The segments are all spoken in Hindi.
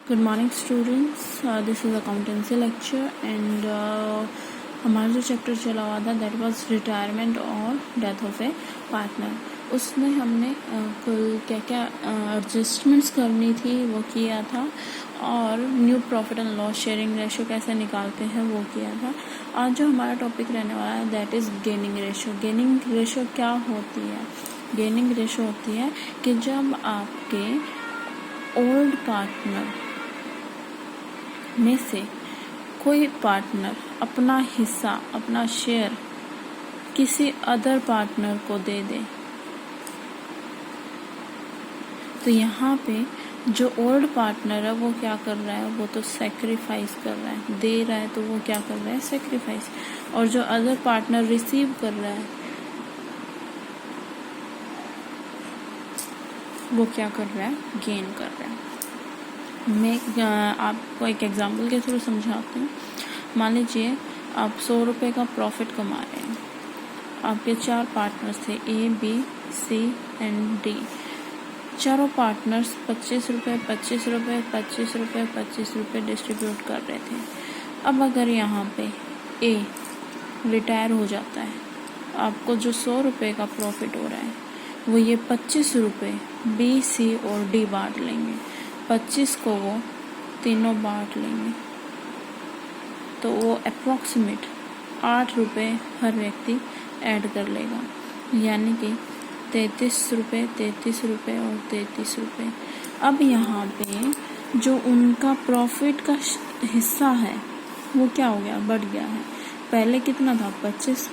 Good morning students, this is accountancy lecture and हमारा जो चैप्टर चला हुआ था दैट वाज रिटायरमेंट और डेथ ऑफ ए पार्टनर। उसमें हमने कुल क्या क्या एडजस्टमेंट्स करनी थी वो किया था, और new profit and loss sharing ratio कैसे निकालते हैं वो किया था। आज जो हमारा टॉपिक रहने वाला है that is gaining ratio. Gaining ratio क्या होती है? गेनिंग रेशो होती है कि जब आपके ओल्ड पार्टनर में से कोई पार्टनर अपना हिस्सा, अपना शेयर किसी अदर पार्टनर को दे दे, तो यहाँ पे जो ओल्ड पार्टनर है वो क्या कर रहा है? वो तो सेक्रीफाइस कर रहा है, दे रहा है तो वो क्या कर रहा है? सेक्रीफाइस। और जो अदर पार्टनर रिसीव कर रहा है वो क्या कर रहा है? गेन कर रहा है। मैं आपको एक एग्जांपल के थ्रू समझाती हूँ। मान लीजिए आप 100 रुपये का प्रॉफिट कमा रहे हैं। आपके 4 पार्टनर्स थे, ए, बी, सी एंड डी। चारों पार्टनर्स 25 रुपये, 25 रुपये, 25 रुपये, 25 रुपये डिस्ट्रीब्यूट कर रहे थे। अब अगर यहाँ पे ए रिटायर हो जाता है, आपको जो 100 रुपये का प्रॉफिट हो रहा है वो ये 25 रुपये बी, सी और डी बांट लेंगे। 25 को वो तीनों बांट लेंगे, तो वो अप्रॉक्सीमेट 8 रुपये हर व्यक्ति ऐड कर लेगा, यानी कि 33 रुपये, 33 रुपये और 33 रुपये। अब यहाँ पे जो उनका प्रॉफिट का हिस्सा है वो क्या हो गया? बढ़ गया है। पहले कितना था? 25,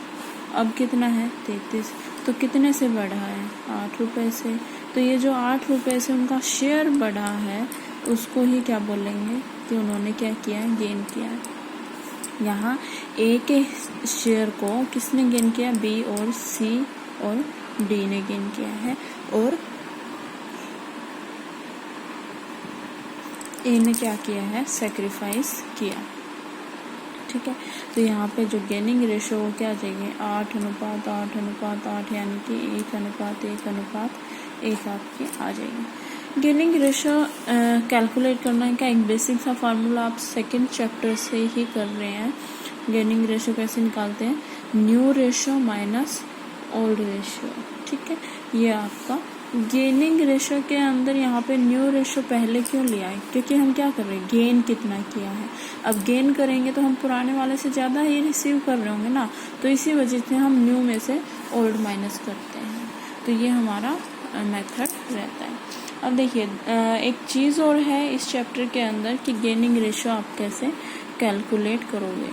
अब कितना है? 33। तो कितने से बढ़ा है? 8 रुपये से। तो ये जो 8 रुपये से उनका शेयर बढ़ा है उसको ही क्या बोलेंगे कि उन्होंने क्या किया है? गेन किया है। यहाँ ए के शेयर को किसने गेन किया? बी और सी और डी ने गेन किया है, और ए ने क्या किया है? सेक्रीफाइस किया। ठीक है, तो यहाँ पे जो गेनिंग रेशो वो क्या चाहिए? 8:8:8:8, यानी कि 1:1:1 आपकी आ जाएगी। गेनिंग रेशो कैलकुलेट करना का एक बेसिक सा फार्मूला आप सेकंड चैप्टर से ही कर रहे हैं। गेनिंग रेशो कैसे निकालते हैं? New ratio minus old ratio. ठीक है, ये आपका गेनिंग रेशो के अंदर यहाँ पे न्यू रेशो पहले क्यों लिया है? क्योंकि हम क्या कर रहे हैं? गेन कितना किया है। अब गेन करेंगे तो हम पुराने वाले से ज़्यादा ही रिसीव कर रहे होंगे ना, तो इसी वजह से हम न्यू में से ओल्ड माइनस करते हैं। तो ये हमारा मेथड रहता है। अब देखिए एक चीज़ और है इस चैप्टर के अंदर कि गेनिंग रेशो आप कैसे कैलकुलेट करोगे।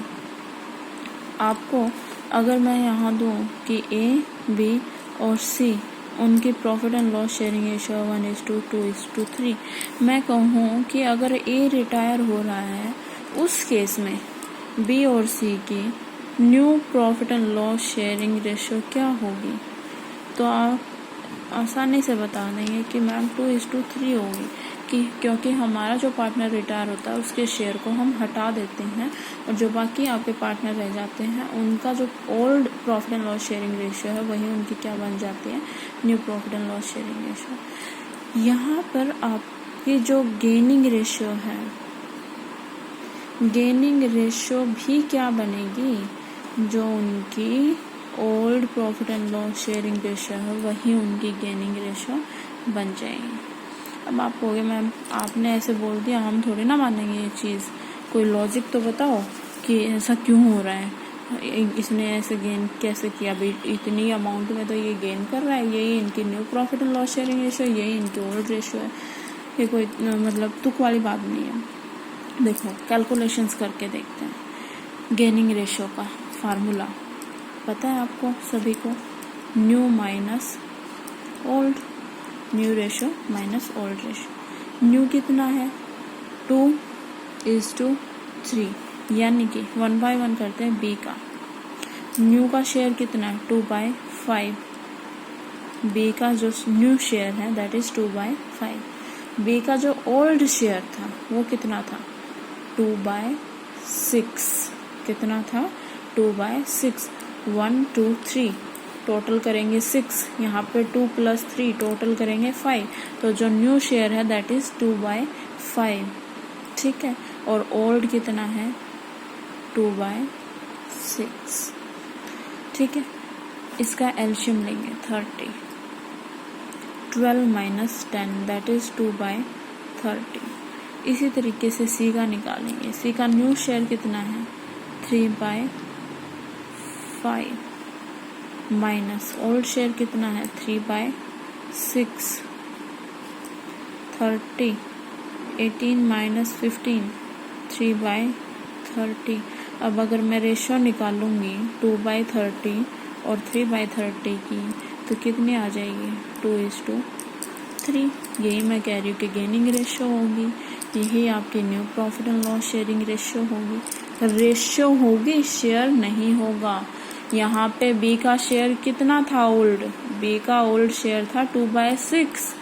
आपको अगर मैं यहाँ दूँ कि ए, बी और सी उनकी profit and loss sharing ratio 1:2:3, मैं कहूँ कि अगर ए रिटायर हो रहा है उस केस में बी और सी की new profit and loss sharing ratio क्या होगी, तो आप आसानी से बता देंगे कि मैम 2:3 होगी, कि क्योंकि हमारा जो पार्टनर रिटायर होता है उसके शेयर को हम हटा देते हैं और जो बाकी आपके पार्टनर रह जाते हैं उनका जो old profit and loss sharing ratio है वही उनकी क्या बन जाती है? New profit and loss sharing ratio. यहाँ पर आपकी जो गेनिंग रेशियो है, गेनिंग रेशियो भी क्या बनेगी? जो उनकी old profit and loss sharing ratio है वही उनकी गेनिंग रेशियो बन जाएगी। अब आप कहोगे मैम आपने ऐसे बोल दिया, हम थोड़ी ना मानेंगे ये चीज़, कोई लॉजिक तो बताओ कि ऐसा क्यों हो रहा है, इसने ऐसे गेन कैसे किया? भाई इतनी अमाउंट में तो ये गेन कर रहा है, यही इनकी new profit and loss sharing ratio, यही इनकी ओल्ड रेशियो है। ये कोई मतलब तुक वाली बात नहीं है। देखो कैलकुलेशंस करके देखते हैं। गेनिंग रेशियो का फार्मूला पता है आपको सभी को? New minus old, new ratio minus old ratio. New कितना है? 2:3, यानी कि 1/1 करते हैं बी का। न्यू का शेयर कितना है? 2/5। बी का जो न्यू शेयर है दैट इज 2/5। बी का जो ओल्ड शेयर था वो कितना था? 2/6। कितना था? 2/6। 1, 2, 3 टोटल करेंगे 6, यहाँ पे 2 + 3 टोटल करेंगे 5, तो जो न्यू शेयर है दैट इज 2/5। ठीक है, और ओल्ड कितना है 2/6, ठीक है। इसका एल्शियम लेंगे 30, 12 माइनस 10 दैट इज 2/30। इसी तरीके से सी का निकालेंगे। सी का न्यू शेयर कितना है 3/5 माइनस ओल्ड शेयर कितना है 3/6, 30, 18 माइनस 15 3/30। अब अगर मैं रेशियो निकालूंगी 2/30 और 3/30 की तो कितनी आ जाएगी 2:3। यही मैं कह रही हूँ कि गेनिंग रेशियो होगी, यही आपकी new profit and loss sharing ratio होगी। रेशियो होगी, शेयर नहीं होगा। यहाँ पे बी का शेयर कितना था ओल्ड, बी का ओल्ड शेयर था 2/6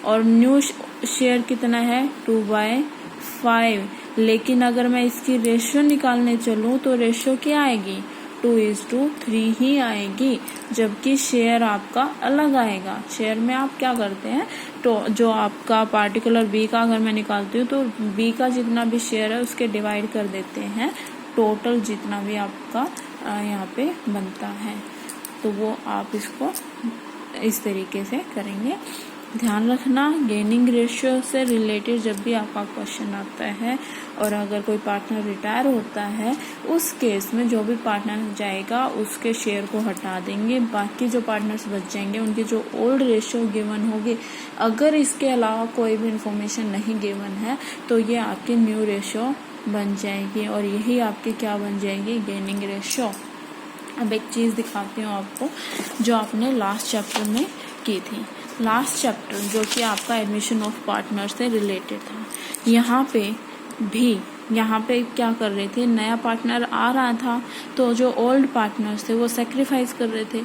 और न्यू शेयर कितना है 2/5। लेकिन अगर मैं इसकी रेशियो निकालने चलूँ तो रेशियो क्या आएगी 2:3 ही आएगी, जबकि शेयर आपका अलग आएगा। शेयर में आप क्या करते हैं, तो जो आपका पार्टिकुलर बी का अगर मैं निकालती हूँ तो बी का जितना भी शेयर है उसके डिवाइड कर देते हैं टोटल जितना भी आपका यहाँ पे बनता है, तो वो आप इसको इस तरीके से करेंगे। ध्यान रखना, गेनिंग रेशियो से रिलेटेड जब भी आपका क्वेश्चन आता है और अगर कोई पार्टनर रिटायर होता है उस केस में जो भी पार्टनर जाएगा उसके शेयर को हटा देंगे, बाकी जो पार्टनर्स बच जाएंगे उनकी जो ओल्ड रेशियो गिवन होगी, अगर इसके अलावा कोई भी इंफॉर्मेशन नहीं गिवन है तो ये आपकी न्यू रेशियो बन जाएगी और यही आपकी क्या बन जाएगी गेनिंग रेशियो। अब एक चीज़ दिखाती हूँ आपको जो आपने लास्ट चैप्टर में की थी। लास्ट चैप्टर जो कि आपका एडमिशन ऑफ पार्टनर से रिलेटेड था, यहाँ पे क्या कर रहे थे, नया पार्टनर आ रहा था तो जो ओल्ड पार्टनर्स थे वो सेक्रीफाइस कर रहे थे।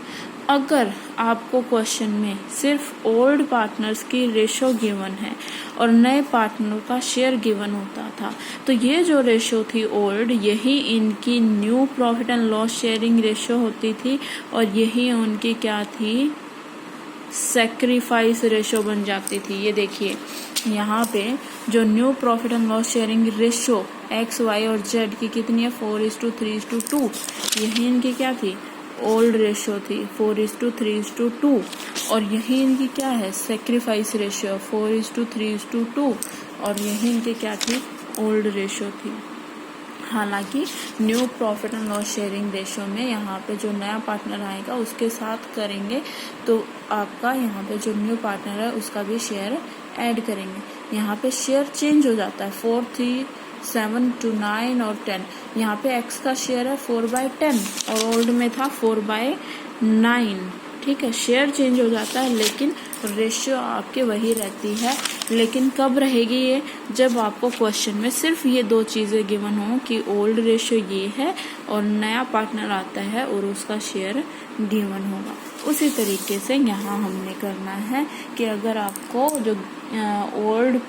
अगर आपको क्वेश्चन में सिर्फ ओल्ड पार्टनर्स की रेशो गिवन है और नए पार्टनर का शेयर गिवन होता था तो ये जो रेशो थी ओल्ड, यही इनकी new profit and loss sharing ratio होती थी और यही उनकी क्या थी सेक्रीफाइस रेशो बन जाती थी। ये देखिए यहाँ पे जो new profit and loss sharing ratio X Y और जेड की कितनी है 4:3:2, यही इनकी क्या थी ओल्ड रेशो थी 4:3:2 और यही इनकी क्या है सेक्रीफाइस रेशो 4:3:2 और यही इनकी क्या थी ओल्ड रेशो थी। हालांकि new profit and loss sharing ratio में यहाँ पे जो नया पार्टनर आएगा उसके साथ करेंगे तो आपका यहाँ पे जो न्यू पार्टनर है उसका भी शेयर ऐड करेंगे। यहाँ पे शेयर चेंज हो जाता है 4, 3, 7 to 9 और 10। यहाँ पे x का शेयर है 4/10 और ओल्ड में था 4/9। ठीक है, शेयर चेंज हो जाता है लेकिन रेशियो आपके वही रहती है। लेकिन कब रहेगी ये, जब आपको क्वेश्चन में सिर्फ ये दो चीज़ें गिवन हो कि ओल्ड रेशियो ये है और नया पार्टनर आता है और उसका शेयर गिवन होगा। उसी तरीके से यहाँ हमने करना है कि अगर आपको जो ओल्ड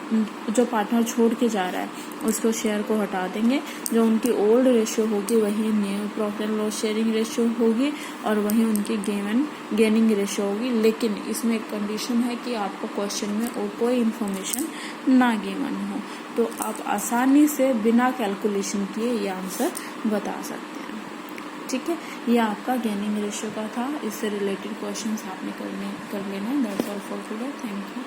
जो पार्टनर छोड़ के जा रहा है उसको शेयर को हटा देंगे, जो उनकी ओल्ड रेशियो होगी वही new profit and loss sharing ratio होगी और वही उनकी गेनिंग रेशियो होगी। लेकिन इसमें एक कंडीशन है कि आपको क्वेश्चन में और कोई इन्फॉर्मेशन ना गिवन हो, तो आप आसानी से बिना कैलकुलेशन किए ये आंसर बता सकते हैं। ठीक है, ये आपका गेनिंग रेशियो का था। इससे रिलेटेड क्वेश्चंस आपने कर लेना। That's all for today. Thank you.